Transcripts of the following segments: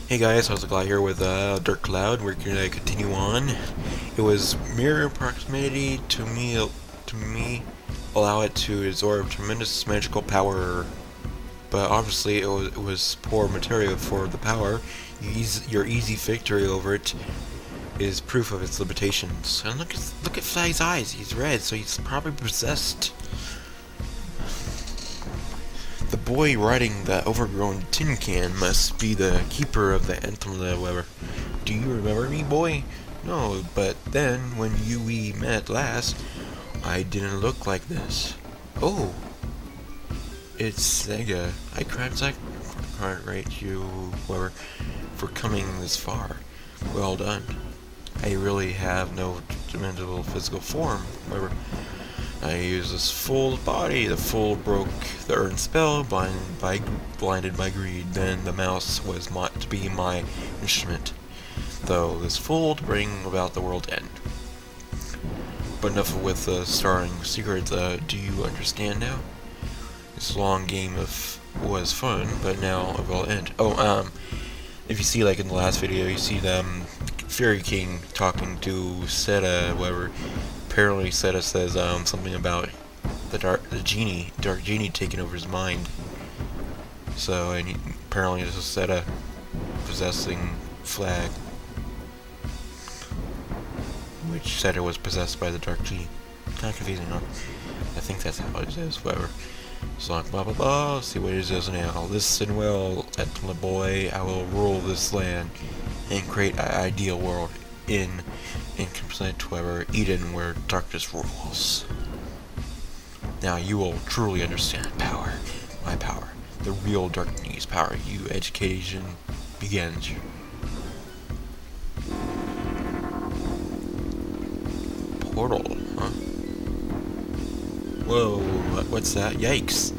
Hey guys, how's it going here with Dark Cloud? We're gonna continue on. It was mere proximity to me allow it to absorb tremendous magical power, but obviously it was poor material for the power. Your easy victory over it is proof of its limitations. And look at Flag's eyes. He's red, so he's probably possessed. The boy riding the overgrown tin can must be the keeper of the anthem or whatever. Do you remember me, boy? No, but then when we met last, I didn't look like this. Oh, it's Sega. I congratulate you, whoever, for coming this far. Well done. I really have no dimensional physical form, however. I use this fool's body. The fool broke the earned spell, blinded by greed. Then the mouse was to be my instrument, though this fool to bring about the world end. But enough with the starring secrets. Do you understand now? This long game was fun, but now it will end. Oh, if you see, like in the last video, you see them Fairy King talking to Seta, whatever. Apparently Seta says something about the dark genie taking over his mind. So, and apparently this is Seta possessing Flag, which Seta was possessed by the dark genie. Kind of confusing, huh? I think that's how it is. Whatever. It's like blah blah blah. See what it is now. Listen well, Etna boy. I will rule this land and create an ideal world in complete, however, Eden, where darkness rules. Now you will truly understand power, my power, the real darkness power. You education begins. Portal, huh? Whoa, what's that? Yikes!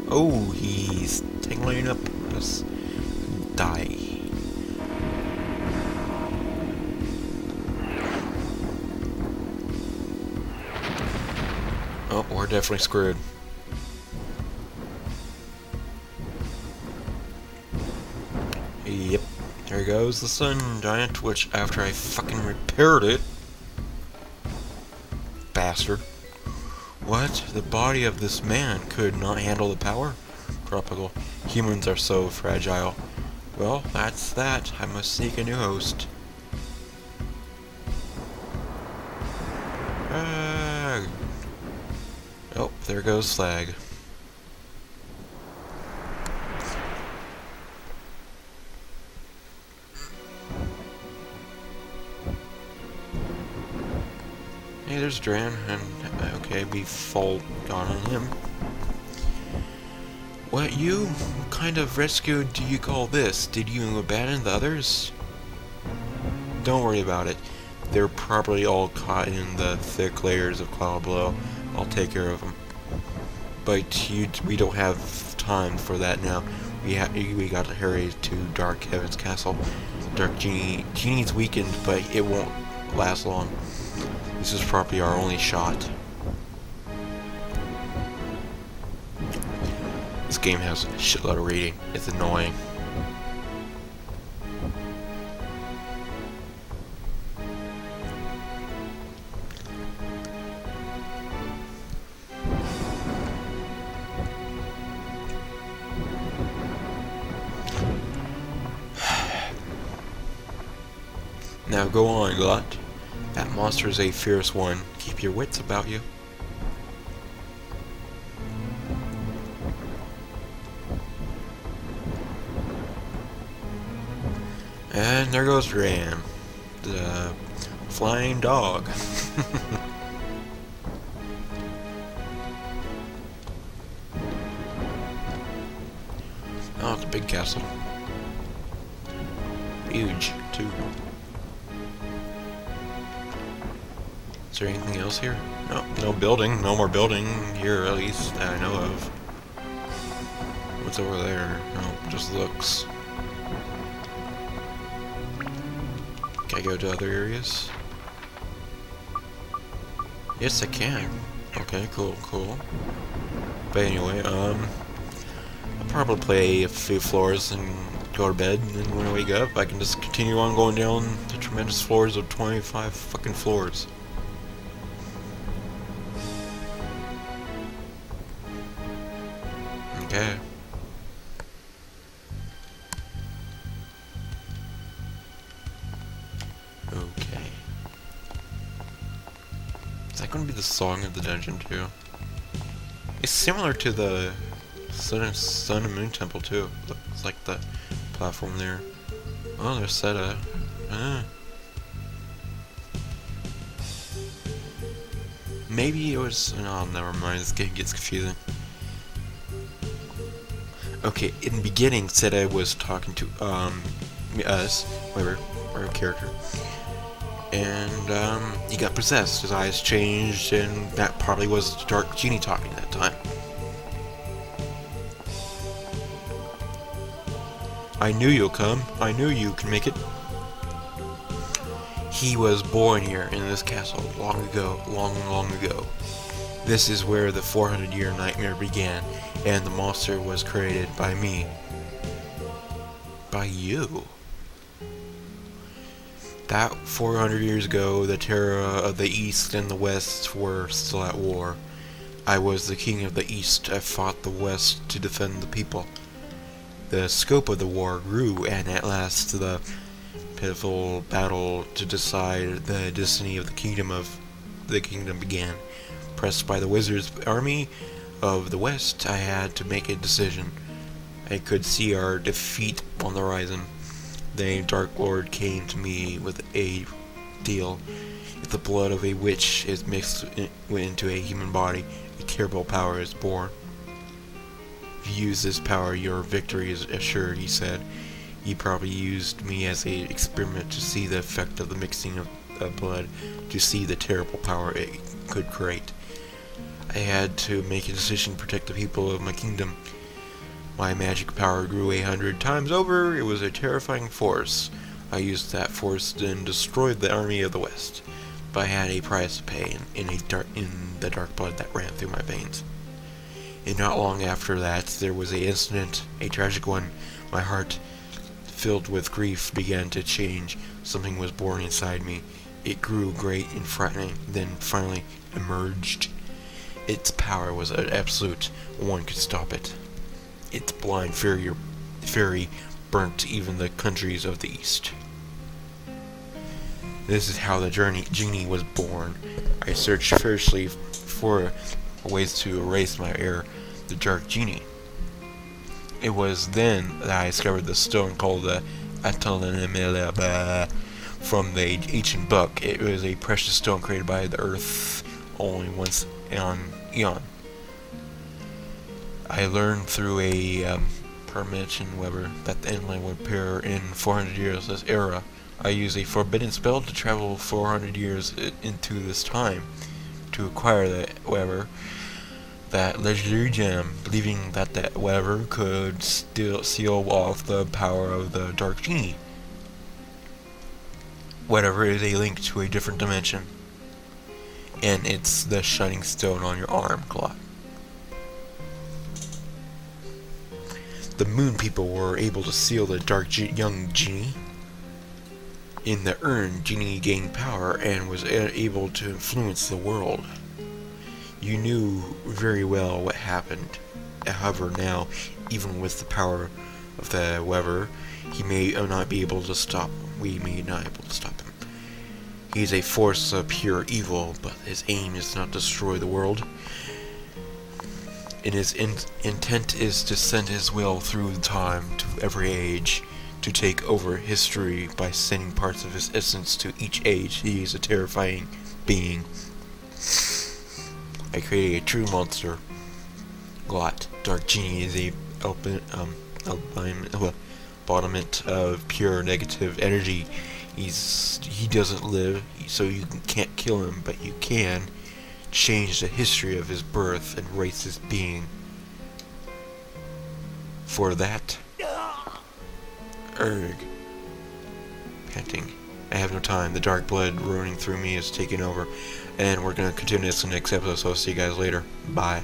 Oh, he's tingling up. Just die. Oh, we're definitely screwed. Yep, there goes the sun giant, which after I fucking repaired it. Bastard. What? The body of this man could not handle the power? Tropical. Humans are so fragile. Well, that's that. I must seek a new host. Oh, there goes Slag. Hey, there's Dran, and okay, we fall down on him. What kind of rescue do you call this? Did you abandon the others? Don't worry about it. They're probably all caught in the thick layers of cloud below. I'll take care of them. But we don't have time for that now. We got to hurry to Dark Heaven's castle. Dark Genie's weakened, but it won't last long. This is probably our only shot. This game has a shitload of rating. It's annoying. Now go on, Glut. That monster is a fierce one. Keep your wits about you. And there goes Ram, the flying dog. Oh, it's a big castle. Huge, too. Is there anything else here? No, no building. No more building here, at least that I know of. What's over there? No, just looks. Can I go to other areas? Yes, I can. Okay, cool, cool. But anyway, probably play a few floors and go to bed, and then when I wake up, I can just continue on going down the tremendous floors of 25 fucking floors. Okay. Okay. Is that going to be the song of the dungeon too? It's similar to the Sun and Moon Temple too. It's like the platform there. Oh, there's Seta. Maybe it was. No, never mind. This game gets confusing. Okay, in the beginning, Seta was talking to us, whatever, our character, and he got possessed. His eyes changed, and that probably was the Dark Genie talking at that time. I knew you'll come. I knew you can make it. He was born here in this castle long ago, long ago. This is where the 400-year nightmare began, and the monster was created by me. By you. That 400 years ago, the terror of the East and the West were still at war. I was the king of the East. I fought the West to defend the people. The scope of the war grew, and at last the pitiful battle to decide the destiny of the kingdom began. Pressed by the wizard's army of the West, I had to make a decision. I could see our defeat on the horizon. The Dark Lord came to me with a deal. If the blood of a witch is mixed into a human body, a terrible power is born. If you use this power, your victory is assured, he said. He probably used me as an experiment to see the effect of the mixing of blood, to see the terrible power it could create. I had to make a decision to protect the people of my kingdom. My magic power grew 100 times over. It was a terrifying force. I used that force and destroyed the army of the West. But I had a price to pay in the dark blood that ran through my veins. And not long after that, there was an incident, a tragic one. My heart, filled with grief, began to change. Something was born inside me. It grew great and frightening, then finally emerged. Its power was absolute. No one could stop it. Its blind fury burnt even the countries of the East. This is how the Genie was born. I searched fiercely for ways to erase my error, the Dark Genie. It was then that I discovered the stone called the Atalanimela from the ancient book. It was a precious stone created by the earth only once on eon. I learned through a permission Weber that the endling would appear in 400 years this era. I used a forbidden spell to travel 400 years into this time to acquire the Weber, that legendary gem, believing that the Weber could still seal off the power of the Dark Genie. Whatever is a link to a different dimension, and it's the shining stone on your arm, Claude. The moon people were able to seal the young Genie. In the urn, Genie gained power and was able to influence the world. You knew very well what happened. However, now, even with the power of the Weber, he may not be able to stop him. We may not be able to stop him. He is a force of pure evil, but his aim is not to destroy the world. And his intent is to send his will through time to every age, to take over history by sending parts of his essence to each age. He is a terrifying being. I created a true monster. Glot. Dark Genie is a embodiment of pure negative energy. He doesn't live, so you can't kill him, but you can change the history of his birth and erase his being. For that, panting. I have no time. The dark blood running through me is taking over, and we're gonna continue this in the next episode. So I'll see you guys later. Bye.